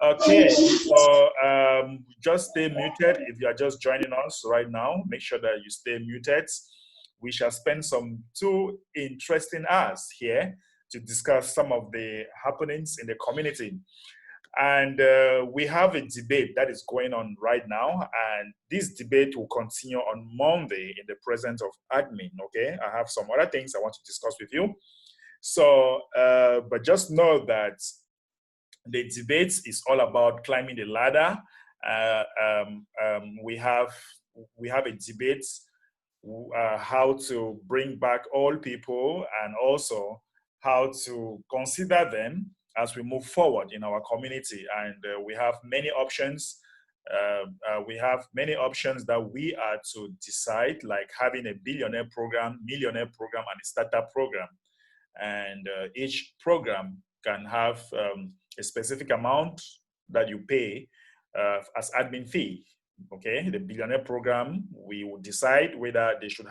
Okay, so just stay muted if you are just joining us right now. Make sure that you stay muted. We shall spend some 2 interesting hours here to discuss some of the happenings in the community. And we have a debate that is going on right now, and this debate will continue on Monday in the presence of admin. Okay, I have some other things I want to discuss with you. So, but just know that the debate is all about climbing the ladder. We have a debate how to bring back all people and also how to consider them as we move forward in our community. And we have many options. We have many options that we are to decide, like having a billionaire program, millionaire program, and a startup program. And each program can have a specific amount that you pay as admin fee. Okay, the billionaire program, we will decide whether they should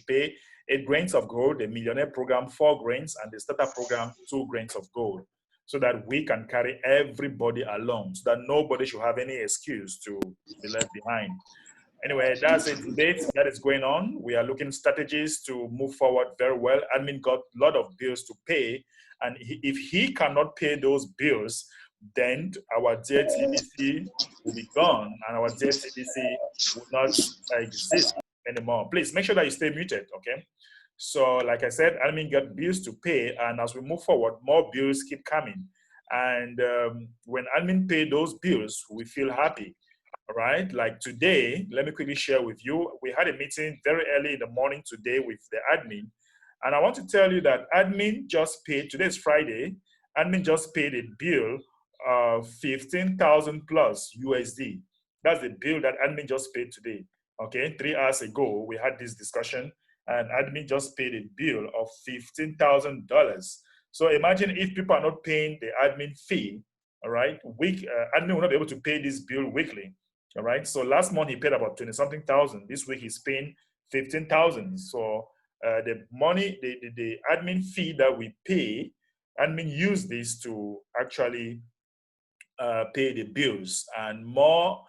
pay 8 grains of gold, the millionaire program 4 grains, and the startup program 2 grains of gold, so that we can carry everybody along, so that nobody should have any excuse to be left behind. Anyway, that's a debate that is going on. We are looking strategies to move forward very well. Admin got a lot of bills to pay, and if he cannot pay those bills, then our dear TBC will be gone, and our dear TBC will not exist anymore. Please make sure that you stay muted, okay? So, like I said, admin got bills to pay, and as we move forward, more bills keep coming. And when admin pay those bills, we feel happy. All right, like today, let me quickly share with you. We had a meeting very early in the morning today with the admin. And I want to tell you that admin just paid, today is Friday, admin just paid a bill of 15,000 plus USD. That's the bill that admin just paid today. Okay, 3 hours ago, we had this discussion and admin just paid a bill of $15,000. So imagine if people are not paying the admin fee, all right, admin will not be able to pay this bill weekly. All right. So last month he paid about 20-something thousand. This week he's paying 15,000. So the money, the admin fee that we pay, admin use this to actually pay the bills, and more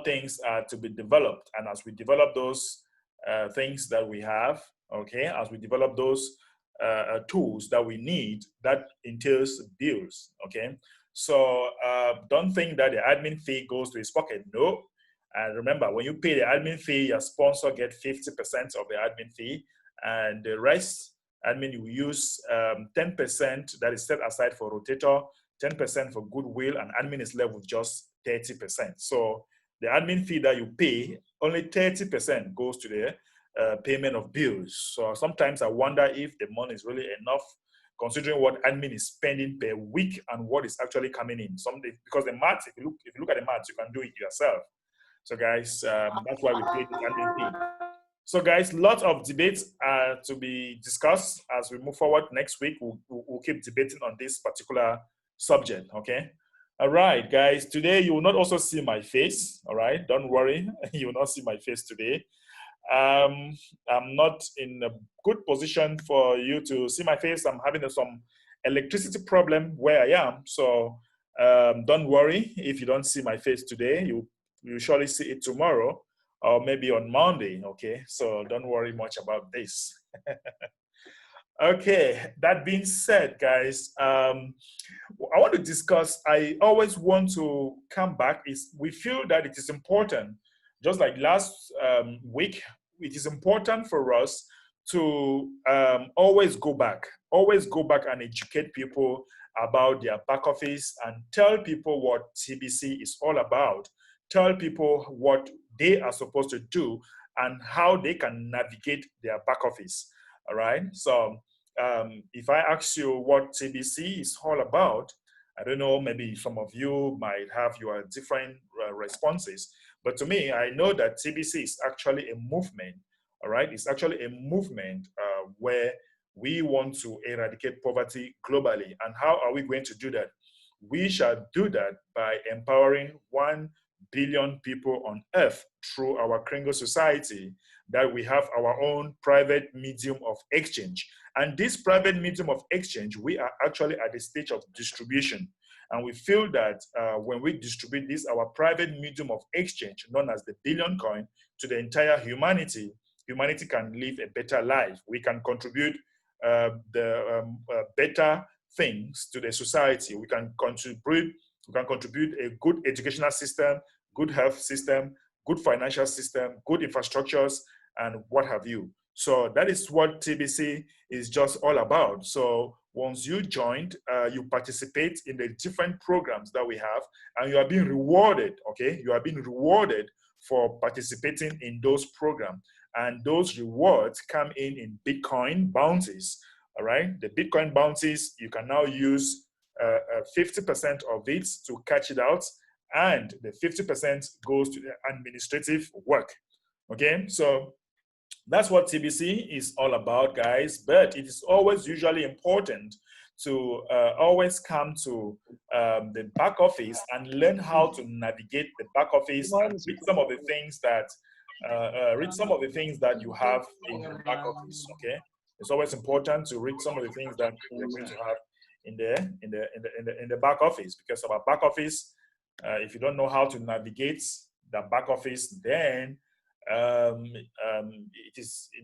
things are to be developed. And as we develop those things that we have, okay, as we develop those tools that we need, that entails bills, okay. So don't think that the admin fee goes to his pocket. No. And remember, when you pay the admin fee, your sponsor gets 50% of the admin fee, and the rest, admin will use 10% that is set aside for rotator, 10% for goodwill, and admin is left with just 30%. So the admin fee that you pay, only 30% goes to the payment of bills. So sometimes I wonder if the money is really enough, considering what admin is spending per week and what is actually coming in. Because the maths, if you look at the maths, you can do it yourself. So guys, that's why we pay this admin fee. So guys, lots of debates are to be discussed as we move forward. Next week, we'll keep debating on this particular subject, okay? All right, guys, today you will not also see my face, all right? Don't worry, you will not see my face today. I'm not in a good position for you to see my face. I'm having some electricity problem where I am. So don't worry if you don't see my face today. You surely see it tomorrow or maybe on Monday, okay? So don't worry much about this. Okay, that being said, guys, I want to discuss, I always want to come back, we feel that it is important, just like last week, it is important for us to always go back and educate people about their back office and tell people what TBC is all about, tell people what they are supposed to do and how they can navigate their back office. All right. So if I ask you what TBC is all about, I don't know, maybe some of you might have your different responses. But to me, I know that TBC is actually a movement. All right. It's actually a movement where we want to eradicate poverty globally. And how are we going to do that? We shall do that by empowering 1 billion people on earth through our Kringle Society, that we have our own private medium of exchange. And this private medium of exchange, we are actually at the stage of distribution. And we feel that when we distribute this, our private medium of exchange, known as the billion coin, to the entire humanity, humanity can live a better life. We can contribute better things to the society. We can contribute a good educational system, good health system, good financial system, good infrastructures, and what have you. So that is what TBC is just all about. So once you joined, you participate in the different programs that we have, and you are being rewarded, okay? You are being rewarded for participating in those programs. And those rewards come in Bitcoin bounties, all right? The Bitcoin bounties, you can now use 50% of it to catch it out, and the 50% goes to the administrative work, okay? So that's what TBC is all about, guys. But it is always usually important to always come to the back office and learn how to navigate the back office and read some of the things that you have in the back office. Okay, it's always important to read some of the things that you're going to have in the back office, because our back office, if you don't know how to navigate the back office, then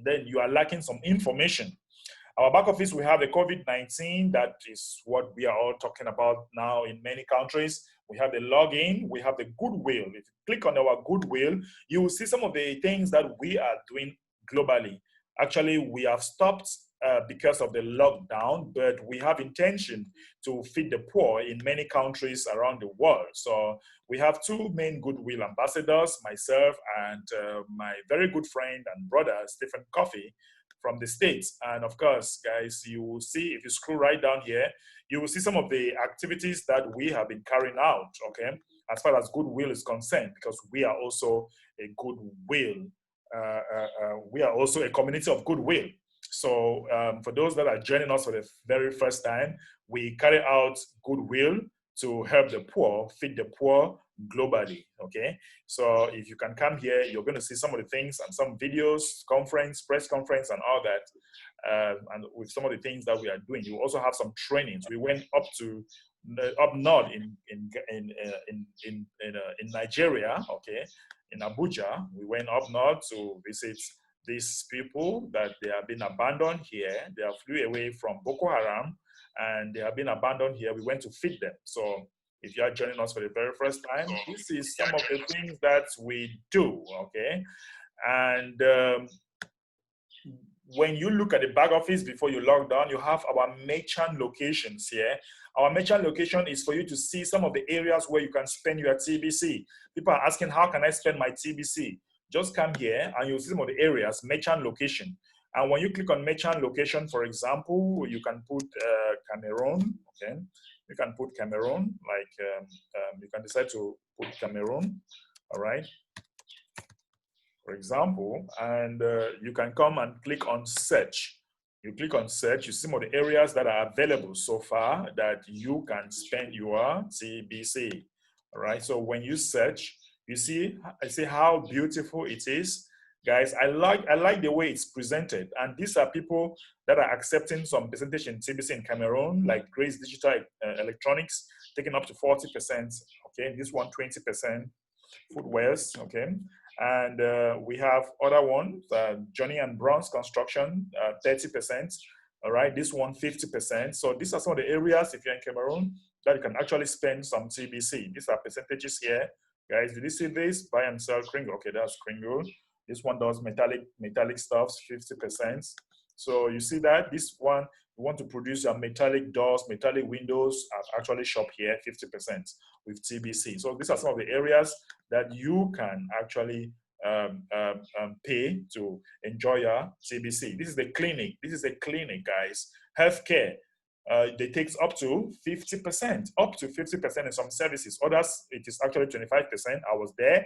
then you are lacking some information. Our back office, we have the COVID-19. That is what we are all talking about now in many countries. We have the login, we have the goodwill. If you click on our goodwill, you will see some of the things that we are doing globally. Actually, we have stopped because of the lockdown, but we have intention to feed the poor in many countries around the world. So we have two main goodwill ambassadors, myself and my very good friend and brother, Stephen Coffey, from the States. And of course, guys, you will see, if you scroll right down here, you will see some of the activities that we have been carrying out, okay, as far as goodwill is concerned, because we are also a goodwill. We are also a community of goodwill. So for those that are joining us for the very first time, we carry out goodwill to help the poor, feed the poor globally, okay? So if you can come here, you're going to see some of the things and some videos, press conference and all that, and with some of the things that we are doing. You also have some trainings. We went up north in Nigeria, okay, in Abuja. We went up north to visit these people that they have been abandoned here. They have flew away from Boko Haram and they have been abandoned here. We went to feed them. So if you are joining us for the very first time, this is some of the things that we do, okay? And when you look at the back office before you log down, you have our merchant locations here. Our merchant location is for you to see some of the areas where you can spend your TBC. People are asking, how can I spend my TBC? Just come here and you'll see some of the areas, merchant location. And when you click on merchant location, for example, you can put Cameroon, okay? You can put Cameroon, like you can decide to put Cameroon, all right? For example, and you can come and click on search. You click on search, you see some of the areas that are available so far that you can spend your TBC, all right? So when you search, you see, I say how beautiful it is. Guys, I like the way it's presented. And these are people that are accepting some percentage in TBC in Cameroon, like Grace Digital Electronics, taking up to 40%, okay? This one, 20%, Footwears, okay? And we have other ones, Johnny and Bronze Construction, 30%, all right? This one, 50%. So these are some of the areas, if you're in Cameroon, that you can actually spend some TBC. These are percentages here. Guys, did you see this? Buy and sell Kringle. Okay, that's Kringle. This one does metallic stuffs, 50%. So you see that this one, you want to produce your metallic doors, metallic windows, actually shop here, 50% with TBC. So these are some of the areas that you can actually pay to enjoy your TBC. This is the clinic. This is a clinic, guys. Healthcare. They takes up to 50% in some services. Others, it is actually 25%. I was there,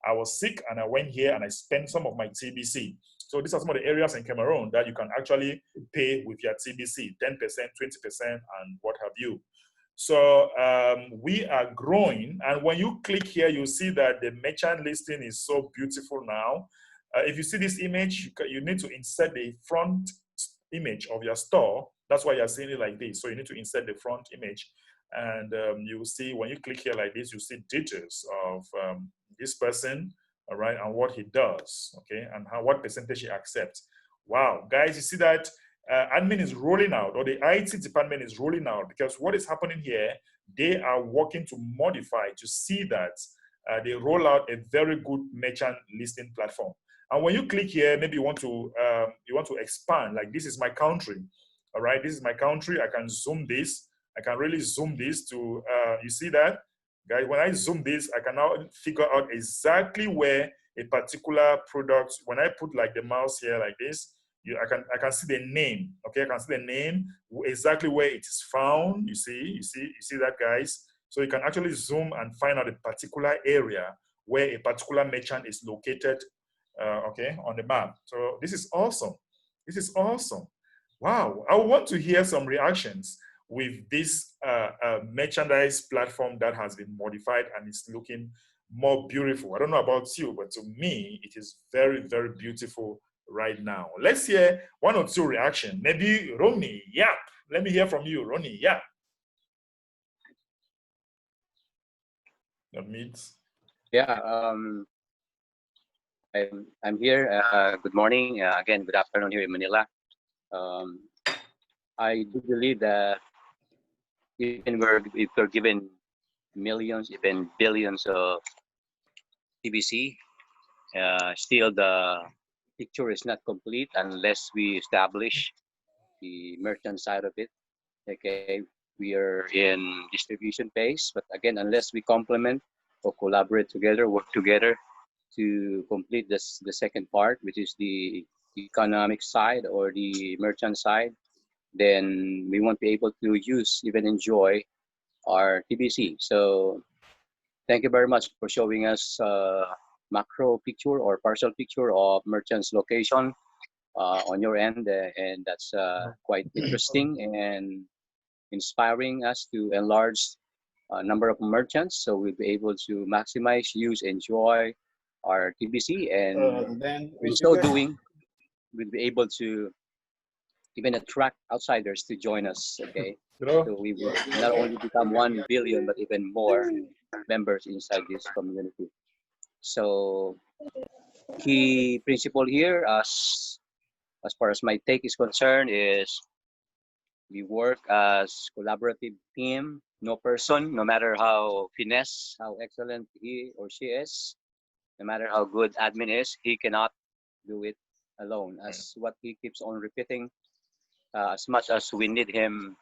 I was sick, and I went here and I spent some of my TBC. So these are some of the areas in Cameroon that you can actually pay with your TBC, 10%, 20%, and what have you. So we are growing. And when you click here, you'll see that the merchant listing is so beautiful now. If you see this image, you need to insert the front image of your store. That's why you're seeing it like this. So you need to insert the front image. And you will see, when you click here like this, you see details of this person, all right, and what he does, okay, and what percentage he accepts. Wow, guys, you see that admin is rolling out, or the IT department is rolling out, because what is happening here, they are working to modify to see that they roll out a very good merchant listing platform. And when you click here, maybe you want to expand, like this is my country, all right, this is my country. I can zoom this. I can really zoom this to, you see that? Guys, when I zoom this, I can now figure out exactly where a particular product, when I put like the mouse here like this, I can see the name, okay? I can see the name, exactly where it is found. You see that, guys? So you can actually zoom and find out a particular area where a particular merchant is located, okay, on the map. So this is awesome. This is awesome. Wow, I want to hear some reactions with this merchandise platform that has been modified and is looking more beautiful. I don't know about you, but to me, it is very, very beautiful right now. Let's hear one or two reactions. Maybe Ronnie, yeah. Let me hear from you, Ronnie, yeah. That means. Yeah, I'm here. Good morning. Again, good afternoon here in Manila. I do believe that even if we're given millions, even billions of TBC, still the picture is not complete unless we establish the merchant side of it. Okay, we are in distribution phase, but again, unless we complement or collaborate together, work together to complete the second part, which is the economic side or the merchant side, then we won't be able to use, even enjoy our TBC. So thank you very much for showing us macro picture or partial picture of merchant's location on your end, and that's quite interesting and inspiring us to enlarge number of merchants, so we'll be able to maximize, use, enjoy our TBC, and in so doing, we'll be able to even attract outsiders to join us. Okay, so we will not only become 1 billion, but even more members inside this community. So key principle here, as far as my take is concerned, is we work as collaborative team. No person, no matter how finesse, how excellent he or she is, no matter how good admin is, he cannot do it alone. As what he keeps on repeating, as much as we need him,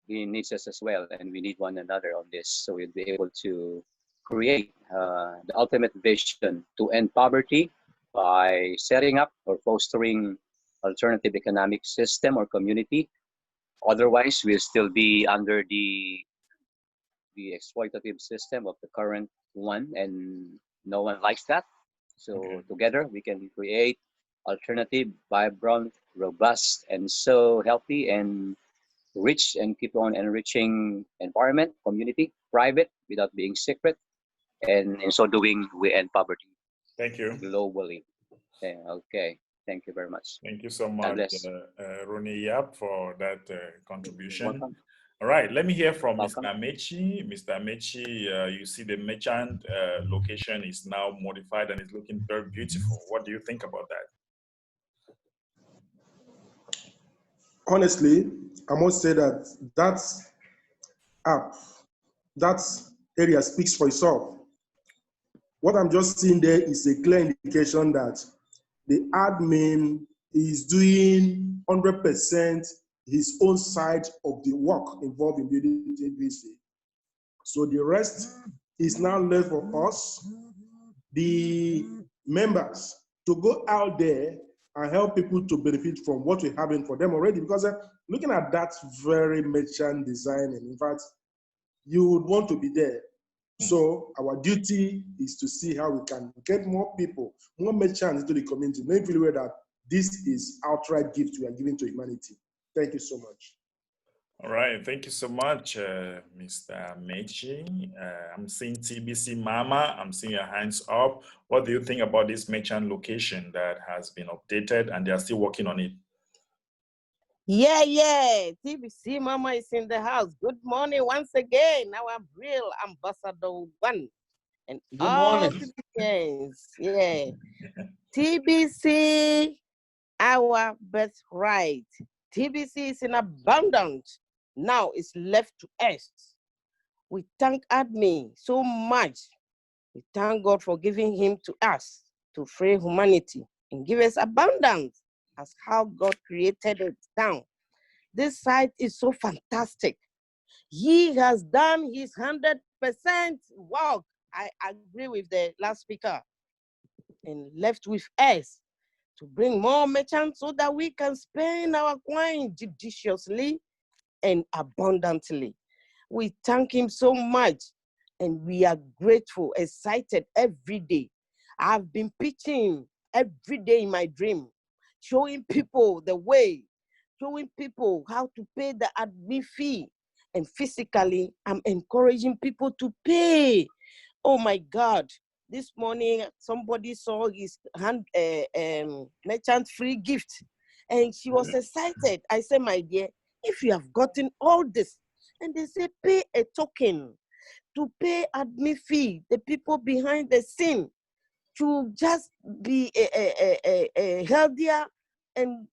he needs us as well, and we need one another on this. So we'll be able to create the ultimate vision to end poverty by setting up or fostering alternative economic system or community. Otherwise, we'll still be under the exploitative system of the current one, and no one likes that. So together we can create alternative, vibrant, robust, and so healthy and rich and keep on enriching environment, community, private, without being secret. And in so doing, we end poverty. Thank you. Globally. Okay. Thank you very much. Thank you so much, Ronnie Yap, for that contribution. Welcome. All right, let me hear from Mr. Amechi. Mr. Amechi, you see the merchant location is now modified and it's looking very beautiful. What do you think about that? Honestly, I must say that that app, that area speaks for itself. What I'm just seeing there is a clear indication that the admin is doing 100% his own side of the work involved in building TBC. So the rest is now left for us, the members, to go out there and help people to benefit from what we're having for them already. Because looking at that very merchant design, and in fact, you would want to be there. So our duty is to see how we can get more people, more merchants into the community, make people aware that this is outright gift we are giving to humanity. Thank you so much. All right, thank you so much, Mr. Mechi. I'm seeing TBC Mama, I'm seeing your hands up. What do you think about this merchant location that has been updated and they are still working on it? Yeah. TBC Mama is in the house. Good morning once again. Our real ambassador one and Good all morning. TBCs. Yeah. TBC, our birthright. TBC is in abundance. Now it's left to us. We thank admin so much. We thank God for giving him to us to free humanity and give us abundance as how God created it down. This site is so fantastic. He has done his 100% work. I agree with the last speaker and left with us to bring more merchants so that we can spend our coin judiciously and abundantly. We thank him so much and we are grateful, excited every day. I've been pitching every day in my dream, showing people the way, showing people how to pay the admin fee. And physically, I'm encouraging people to pay. Oh my God. This morning, somebody saw his merchant free gift and she was excited. I said, my dear, if you have gotten all this, and they say pay a token to pay admin fee, the people behind the scene to just be healthier and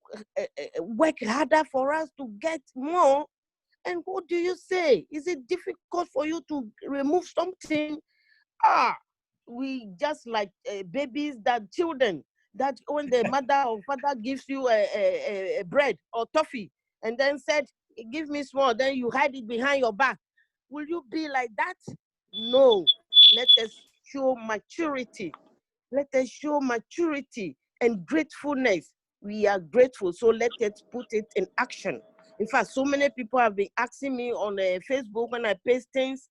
work harder for us to get more. And what do you say? Is it difficult for you to remove something? We just like babies, that children, that when the mother or father gives you a bread or toffee and then said, give me small, then you hide it behind your back. Will you be like that? No. Let us show maturity. Let us show maturity and gratefulness. We are grateful, so let us put it in action. In fact, so many people have been asking me on Facebook when I post things,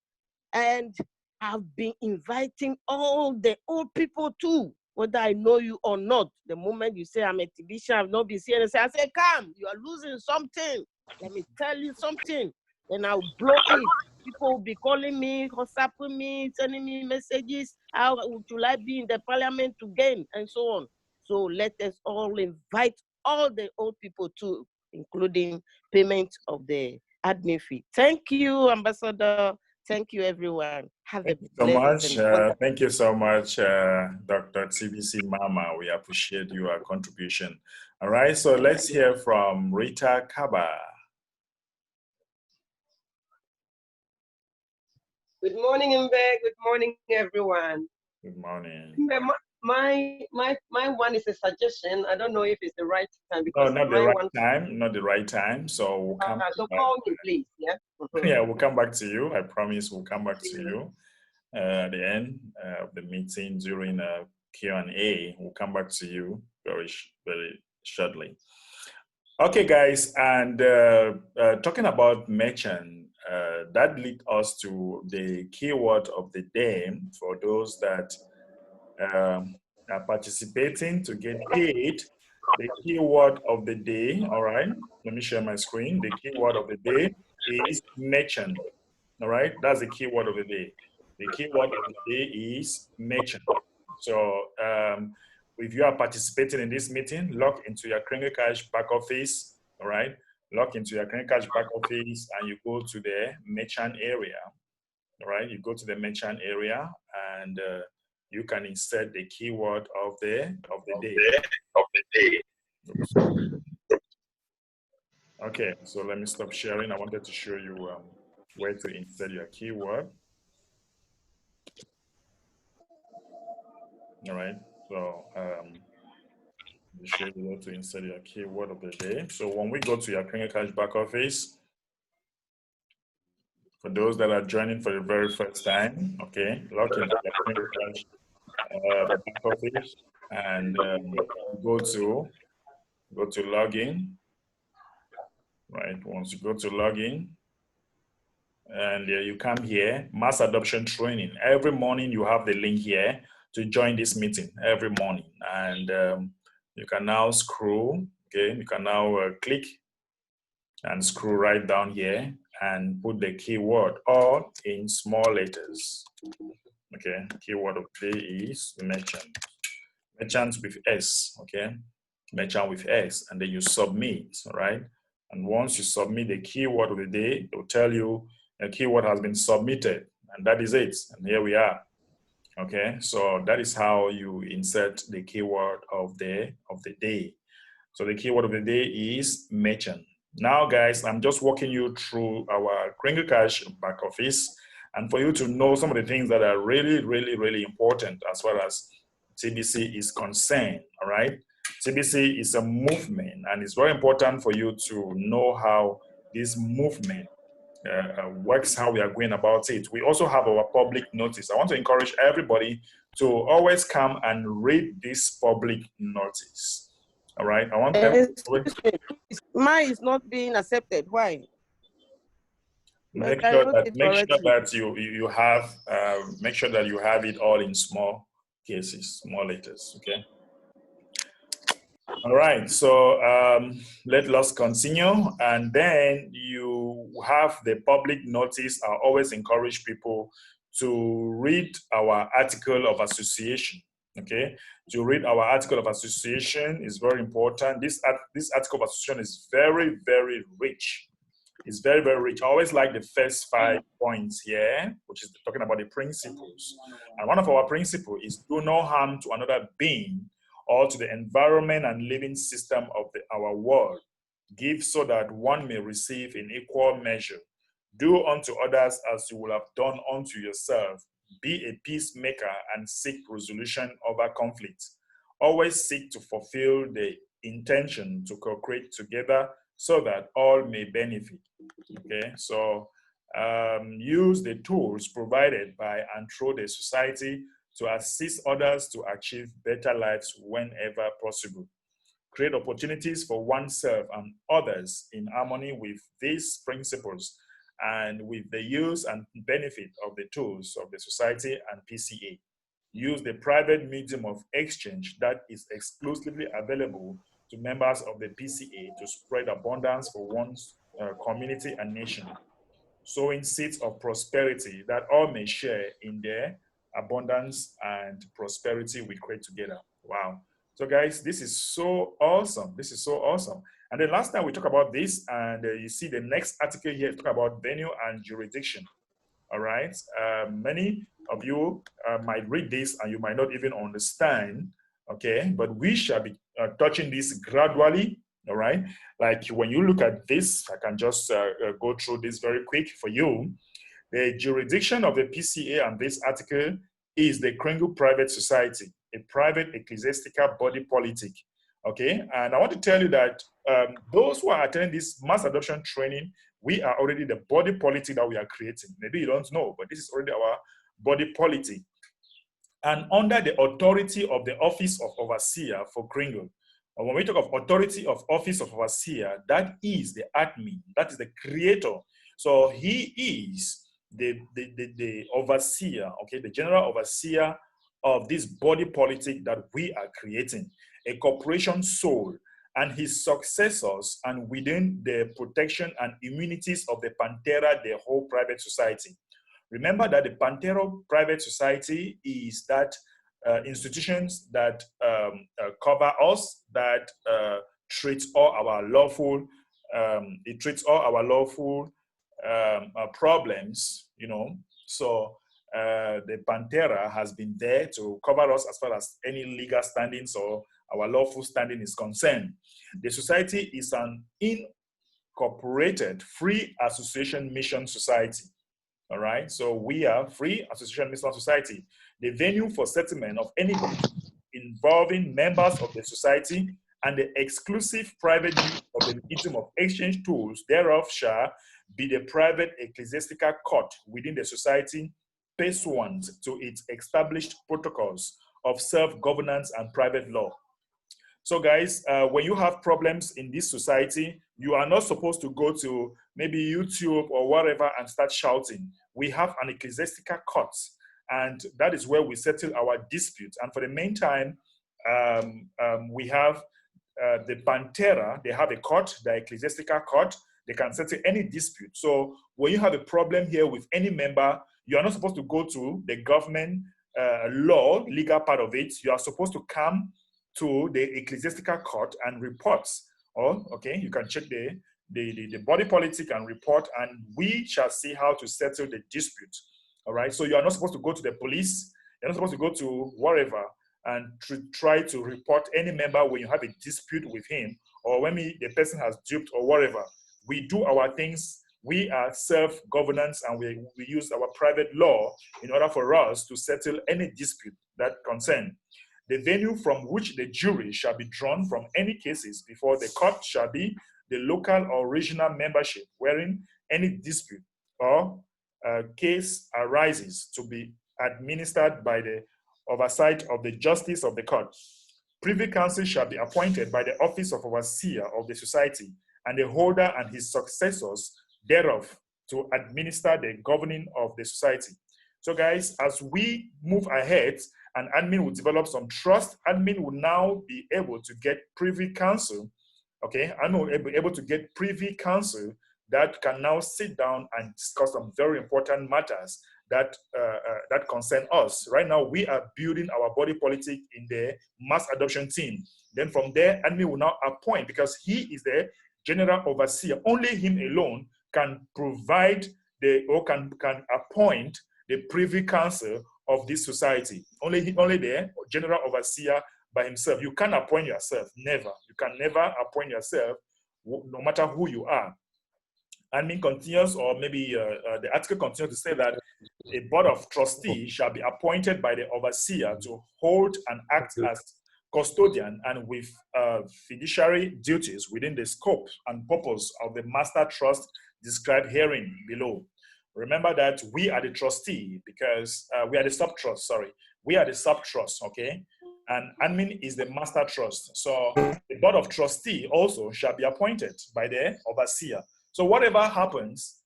and I've been inviting all the old people too, whether I know you or not. The moment you say I'm a TBC, I've not been seeing it, I say, come, you are losing something. Let me tell you something. Then I'll blow it. People will be calling me, WhatsApping me, sending me messages. How would I be in the parliament again? And so on. So let us all invite all the old people too, including payment of the admin fee. Thank you, Ambassador. Thank you, everyone. Have Thank a you so blessed much. and wonderful. Thank you so much, Dr. TBC Mama. We appreciate your contribution. All right, so let's hear from Rita Kaba. Good morning, Mbe. Good morning, everyone. Good morning. Mbe, my one is a suggestion. I don't know if it's the right time because No, not the right time. Not the right time. So we'll come. So call me, please. Yeah. Yeah, we'll come back to you. I promise we'll come back to you at the end of the meeting during Q&A. We'll come back to you very shortly. Okay, guys, and talking about merchant, that leads us to the keyword of the day for those that are participating to get paid. The keyword of the day, all right, let me share my screen. The keyword of the day is merchant, all right? That's the keyword of the day. The keyword of the day is merchant. So if you are participating in this meeting, log into your Kringle Cash back office, all right? Log into your Kringle Cash back office and you go to the merchant area, all right? You go to the merchant area and you can insert the keyword of the day. Oops. Okay, so let me stop sharing. I wanted to show you where to insert your keyword. All right, so I'll show you where to insert your keyword of the day. So when we go to your Kringle Cash back office, for those that are joining for the very first time, okay, log into your Kringle Cash back office and go to login. Right, once you go to login, and you come here, mass adoption training. Every morning you have the link here to join this meeting every morning, and you can now scroll. Okay, you can now click and scroll right down here and put the keyword all in small letters. Okay, keyword of the day is merchant. Merchant with S. Okay, merchant with S, and then you submit. All right. And once you submit the keyword of the day, it will tell you a keyword has been submitted, and that is it. And here we are. Okay, so that is how you insert the keyword of the day. So the keyword of the day is merchant. Now, guys, I'm just walking you through our Kringle Cash back office, and for you to know some of the things that are really, really, really important as far as TBC is concerned. All right, TBC is a movement, and it's very important for you to know how this movement works, how we are going about it. We also have our public notice. I want to encourage everybody to always come and read this public notice. All right. I want Excuse me. Mine is not being accepted. Why? Make sure that you have make sure that you have it all in small cases, small letters. Okay. All right, so let us continue. And then you have the public notice. I always encourage people to read our article of association, okay? To read our article of association is very important. This article of association is very, very rich. It's very, very rich. I always like the first 5 points here, which is talking about the principles. And one of our principles is do no harm to another being or to the environment and living system of our world. Give so that one may receive in equal measure. Do unto others as you will have done unto yourself. Be a peacemaker and seek resolution over conflict. Always seek to fulfill the intention to cooperate together so that all may benefit. Okay, so use the tools provided by and through the society to assist others to achieve better lives whenever possible. Create opportunities for oneself and others in harmony with these principles and with the use and benefit of the tools of the society and PCA. Use the private medium of exchange that is exclusively available to members of the PCA to spread abundance for one's community and nation. Sowing seeds of prosperity that all may share in their abundance and prosperity we create together. Wow. So guys, this is so awesome. This is so awesome. And then last time we talked about this, and you see the next article here talk about venue and jurisdiction. All right. Many of you might read this and you might not even understand. Okay. But we shall be touching this gradually. All right. Like when you look at this, I can just go through this very quick for you. The jurisdiction of the PCA and this article is the Kringle Private Society, a private ecclesiastical body politic. Okay. And I want to tell you that those who are attending this mass adoption training, we are already the body politic that we are creating. Maybe you don't know, but this is already our body politic. And under the authority of the Office of Overseer for Kringle, when we talk of authority of Office of Overseer, that is the admin, that is the creator. So he is the overseer, okay, the general overseer of this body politic that we are creating, a corporation soul, and his successors, and within the protection and immunities of the Pantera, the whole private society. Remember that the Pantera private society is that institutions that cover us, that treats all our lawful, it treats all our lawful problems, you know. So the Pantera has been there to cover us as far as any legal standings or our lawful standing is concerned. The society is an incorporated free association mission society. All right, so we are free association mission society. The venue for settlement of any involving members of the society and the exclusive private use of the medium of exchange tools thereof shall be the private ecclesiastical court within the society pursuant to its established protocols of self-governance and private law. So guys, when you have problems in this society, you are not supposed to go to maybe YouTube or whatever and start shouting. We have an ecclesiastical court, and that is where we settle our disputes. And for the meantime, we have the Pantera, they have a court, the ecclesiastical court. They can settle any dispute. So when you have a problem here with any member, you are not supposed to go to the government law, legal part of it. You are supposed to come to the ecclesiastical court and report. Or, okay, you can check the the body politic and report, and we shall see how to settle the dispute. All right. So you are not supposed to go to the police. You're not supposed to go to wherever and try to report any member when you have a dispute with him, or when the person has duped or whatever. We do our things. We are self-governance, and we use our private law in order for us to settle any dispute that concern. The venue from which the jury shall be drawn from any cases before the court shall be the local or regional membership wherein any dispute or case arises, to be administered by the oversight of the justice of the court. Privy council shall be appointed by the office of overseer of the society, and the holder and his successors thereof to administer the governing of the society. So guys, as we move ahead and admin will develop some trust, admin will now be able to get privy council, okay? Admin will be able to get privy council that can now sit down and discuss some very important matters that that concern us. Right now, we are building our body politic in the mass adoption team. Then from there, admin will now appoint, because he is the general overseer. Only him alone can provide can appoint the privy council of this society. Only the general overseer by himself. You can't appoint yourself, never. You can never appoint yourself, no matter who you are. Admin continues, or maybe the article continues to say that a board of trustees shall be appointed by the overseer to hold and act as custodian and with fiduciary duties within the scope and purpose of the master trust described herein below. Remember that we are the trustee, because we are the sub-trust, sorry. We are the sub-trust, okay? And admin is the master trust. So the board of trustee also shall be appointed by the overseer. So whatever happens,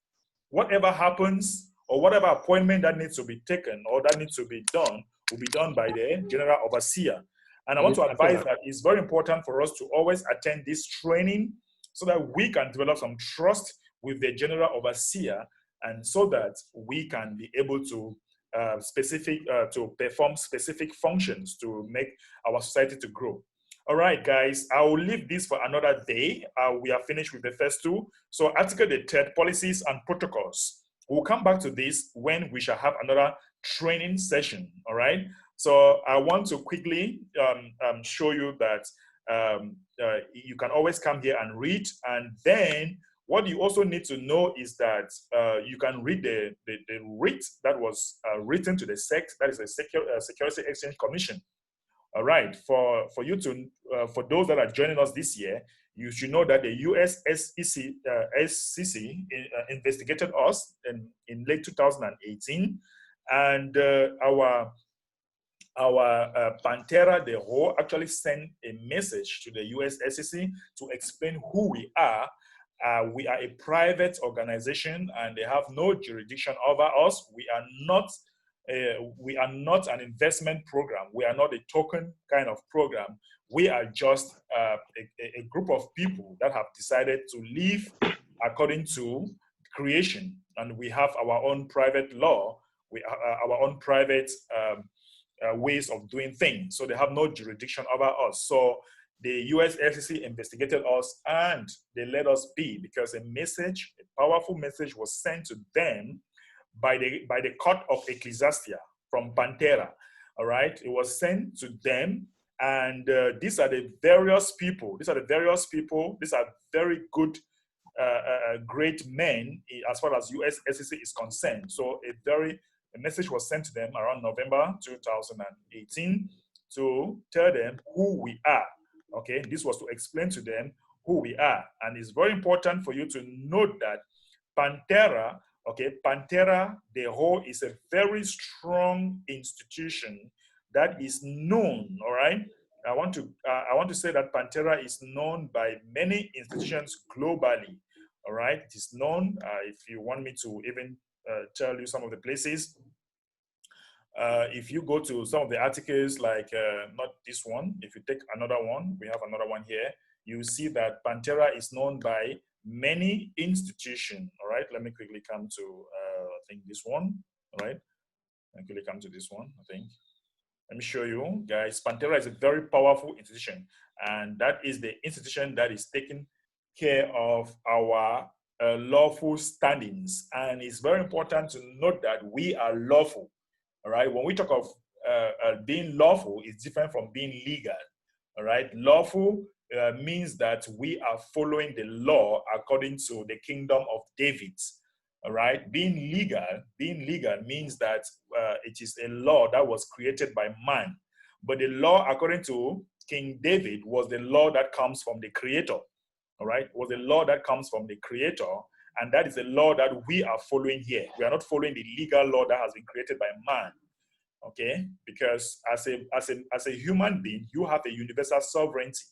or whatever appointment that needs to be taken or that needs to be done will be done by the general overseer. And I want to advise that it's very important for us to always attend this training so that we can develop some trust with the general overseer, and so that we can be able to to perform specific functions to make our society to grow. All right, guys, I will leave this for another day. We are finished with the first two. So article the third, policies and protocols. We'll come back to this when we shall have another training session, all right? So I want to quickly show you that you can always come here and read. And then what you also need to know is that you can read the writ that was written to the SEC, that is the Security Exchange Commission. All right, for you to, for those that are joining us this year, you should know that the US SEC investigated us in late 2018, and our Pantera de Ho actually sent a message to the US SEC to explain who we are. We are a private organization, and they have no jurisdiction over us. We are not an investment program. We are not a token kind of program. We are just a group of people that have decided to live according to creation, and we have our own private law, our own private ways of doing things. So they have no jurisdiction over us. So the US SEC investigated us, and they let us be, because a powerful message was sent to them by the court of Ecclesiastia from Pantera. All right, it was sent to them, and these are the various people. These are very good, great men as far as US SEC is concerned. So a message was sent to them around November 2018 to tell them who we are. Okay, this was to explain to them who we are, and it's very important for you to note that Pantera. Okay, Pantera de Ho is a very strong institution that is known. All right, I want to say that Pantera is known by many institutions globally. All right, it is known. If you want me to even tell you some of the places, if you go to some of the articles, like not this one, if you take another one, we have another one here. You see that Pantera is known by many institutions. All right, let me quickly come to I think this one. All right, let me quickly come to this one. I think, let me show you guys. Pantera is a very powerful institution, and that is the institution that is taking care of our lawful standings. And it's very important to note that we are lawful. All right. When we talk of being lawful, it's different from being legal. All right. Lawful means that we are following the law according to the kingdom of David. All right. Being legal means that it is a law that was created by man. But the law, according to King David, was the law that comes from the Creator. All right. It was the law that comes from the Creator. And that is the law that we are following here. We are not following the legal law that has been created by man. Okay, because as a human being, you have a universal sovereignty,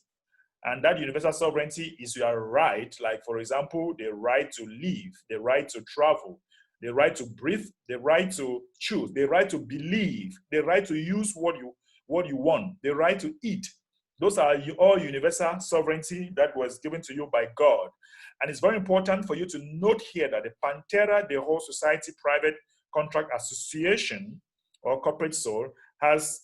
and that universal sovereignty is your right. Like, for example, the right to live, the right to travel, the right to breathe, the right to choose, the right to believe, the right to use what you want, the right to eat. Those are all universal sovereignty that was given to you by God. And it's very important for you to note here that the Pantera, the whole society private contract association, or corporate soul, has,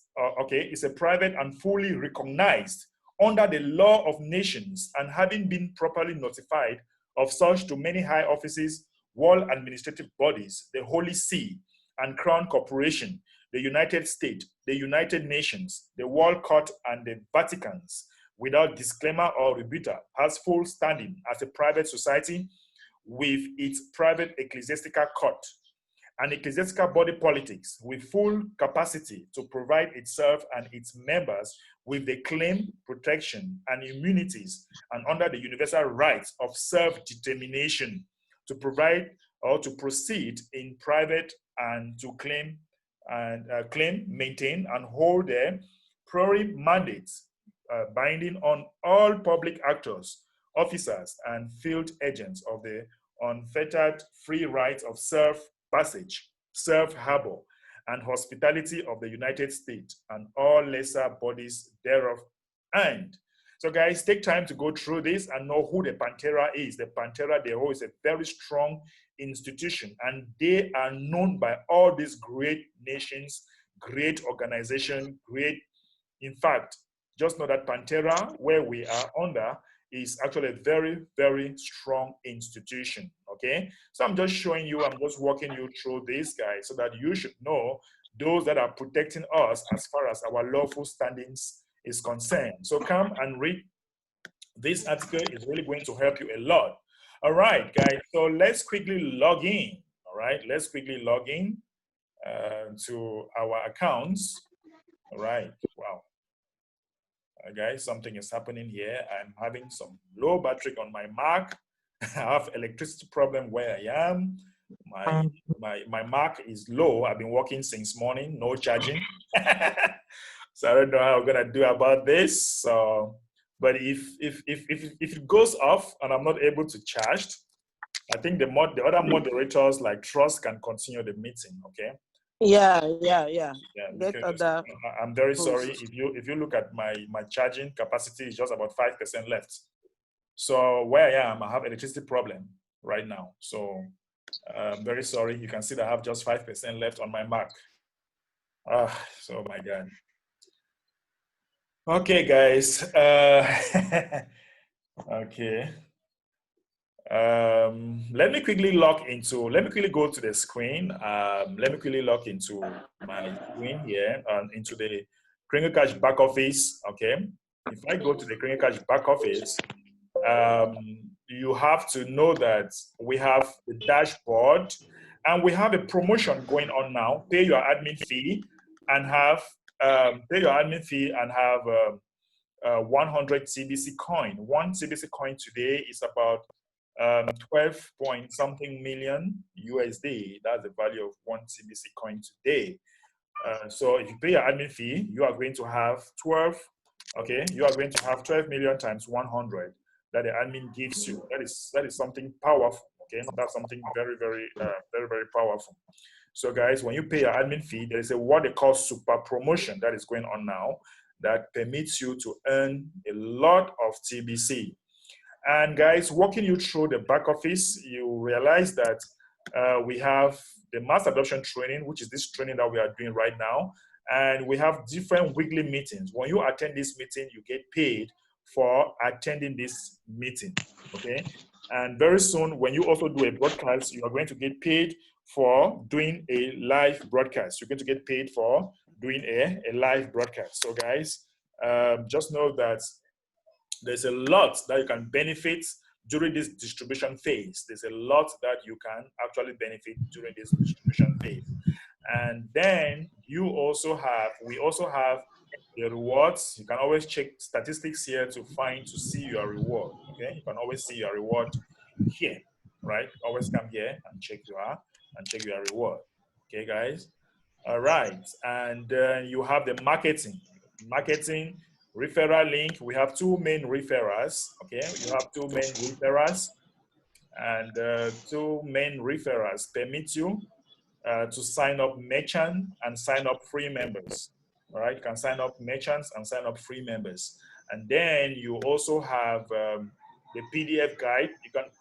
is a private and fully recognized under the law of nations, and having been properly notified of such to many high offices, world administrative bodies, the Holy See and Crown Corporation, the United States, the United Nations, the World Court, and the Vaticans, without disclaimer or rebuttal, has full standing as a private society with its private ecclesiastical court and ecclesiastical body politics, with full capacity to provide itself and its members with the claim, protection, and immunities, and under the universal rights of self-determination, to provide or to proceed in private and to claim, maintain, and hold their priori mandates binding on all public actors, officers, and field agents of the unfettered free right of self-passage, self-harbor, and hospitality of the United States and all lesser bodies thereof. And so, guys, take time to go through this and know who the Pantera is. The Pantera de Ho is a very strong institution, and they are known by all these great nations, great organization, great. In fact, just know that Pantera, where we are under, is actually a very, very strong institution, okay? So I'm just showing you, I'm just walking you through this, guys, so that you should know those that are protecting us as far as our lawful standings is concerned. So come and read. This article is really going to help you a lot. All right, guys, so let's quickly log in, all right? Let's quickly log in to our accounts, all right? Wow. Guys, something is happening here. I'm having some low battery on my Mac. I have electricity problem where I am. My Mac is low. I've been working since morning, no charging. So I don't know how I'm gonna do about this. So, but if it goes off and I'm not able to charge, I think the other moderators like Trust can continue the meeting. Okay. Yeah. I'm very sorry. If you look at my charging capacity is just about 5% left. So where I am, I have electricity problem right now. So I'm very sorry. You can see that I have just 5% left on my Mac. So my God. Okay, guys. Okay. Let me quickly go to the screen. Let me quickly log into my screen here and into the Kringle Cash back office. Okay. If I go to the Kringle Cash back office, you have to know that we have the dashboard and we have a promotion going on now. Pay your admin fee and have 100 TBC coin. One TBC coin today is about 12 point something million USD. That's the value of one TBC coin today. So if you pay your admin fee, you are going to have 12. Okay, you are going to have 12 million times 100 that the admin gives you. That is something powerful. Okay, that's something very, very, very, very powerful. So guys, when you pay your admin fee, there is what they call super promotion that is going on now that permits you to earn a lot of TBC. And guys, walking you through the back office, you realize that we have the mass adoption training, which is this training that we are doing right now. And we have different weekly meetings. When you attend this meeting, you get paid for attending this meeting, okay? And very soon, when you also do a broadcast, you are going to get paid for doing a live broadcast. You're going to get paid for doing a live broadcast. So guys, just know that there's a lot that you can benefit during this distribution phase. There's a lot that you can actually benefit during this distribution phase. And then we also have the rewards. You can always check statistics here to see your reward, okay? You can always see your reward here, right? Always come here and check your reward, okay, guys? All right, and you have the marketing, referral link. We have two main referrals, okay? You have two main referrals, and two main referrals permit you to sign up merchant and sign up free members. All right, you can sign up merchants and sign up free members. And then you also have the PDF guide.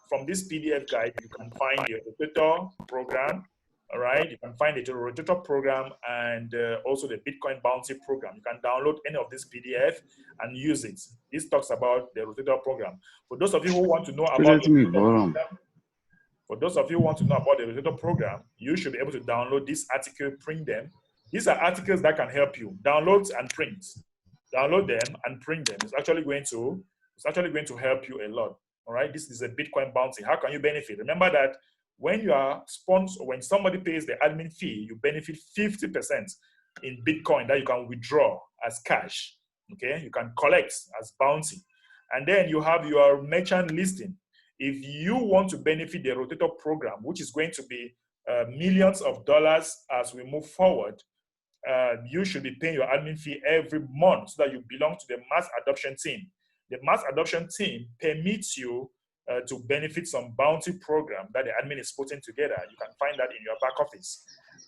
From this PDF guide, you can find the rotator program. All right, you can find the rotator program and also the Bitcoin bounty program. You can download any of this PDF and use it. This talks about the rotator program. For those of you who want to know about the rotator program, you should be able to download this article, print them. These are articles that can help you. Download and print. Download them and print them. It's actually going to help you a lot. All right. This is a Bitcoin bounty. How can you benefit? Remember that when you are sponsored, when somebody pays the admin fee, you benefit 50% in Bitcoin that you can withdraw as cash. Okay. You can collect as bounty. And then you have your merchant listing. If you want to benefit the rotator program, which is going to be millions of dollars as we move forward, you should be paying your admin fee every month so that you belong to the mass adoption team. The mass adoption team permits you to benefit some bounty program that the admin is putting together. You can find that in your back office.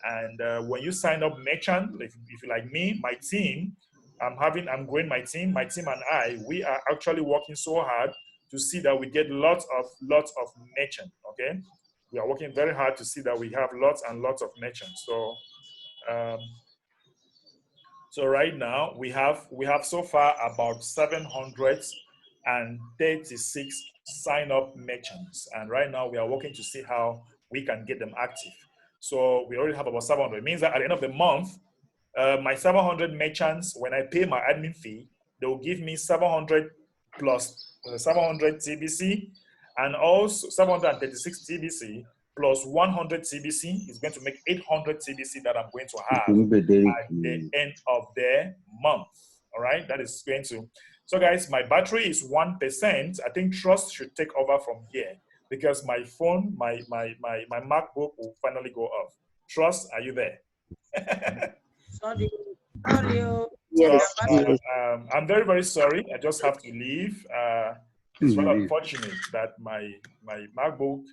And when you sign up merchant, if you like me, my team, I'm growing my team and I, we are actually working so hard to see that we get lots of merchant, okay? We are working very hard to see that we have lots and lots of merchants. So right now we have so far about 736 sign-up merchants, and right now we are working to see how we can get them active. So we already have about 700. It means that at the end of the month, my 700 merchants, when I pay my admin fee, they will give me 700 plus 700 TBC, and also 736 TBC plus 100 TBC is going to make 800 TBC that I'm going to have at the end of the month. All right, that is going to. So guys, my battery is 1%. I think Trust should take over from here because my phone, my MacBook will finally go off. Trust, are you there? Sorry. Yes. So, I'm very, very sorry. I just have to leave. It's rather unfortunate that my MacBook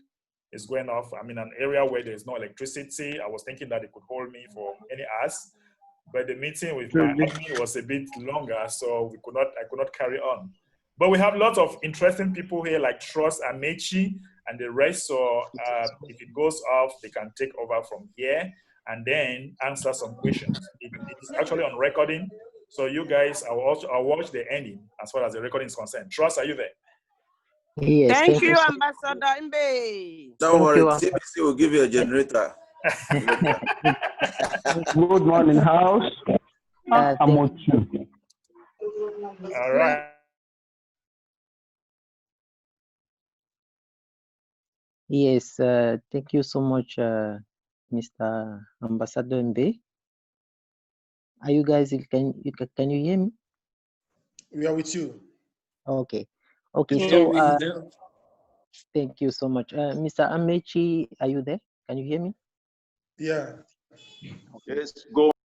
is going off. I'm in an area where there's no electricity. I was thinking that it could hold me for many hours, but the meeting with my admin was a bit longer, so I could not carry on. But we have lots of interesting people here like Trust, Amechi, and the rest. So if it goes off, they can take over from here and then answer some questions. It is actually on recording. So you guys, I'll watch the ending as far as the recording is concerned. Trust, are you there? Yes. Thank you, Ambassador Mbe. Don't worry, TBC will give you a generator. Good morning, house. I'm with you. All right. Yes, thank you so much, Mr. Ambassador Mbe. Are you guys, can you hear me? We are with you. Okay. So thank you so much. Mr. Amechi, are you there? Can you hear me? Yeah. Yes, go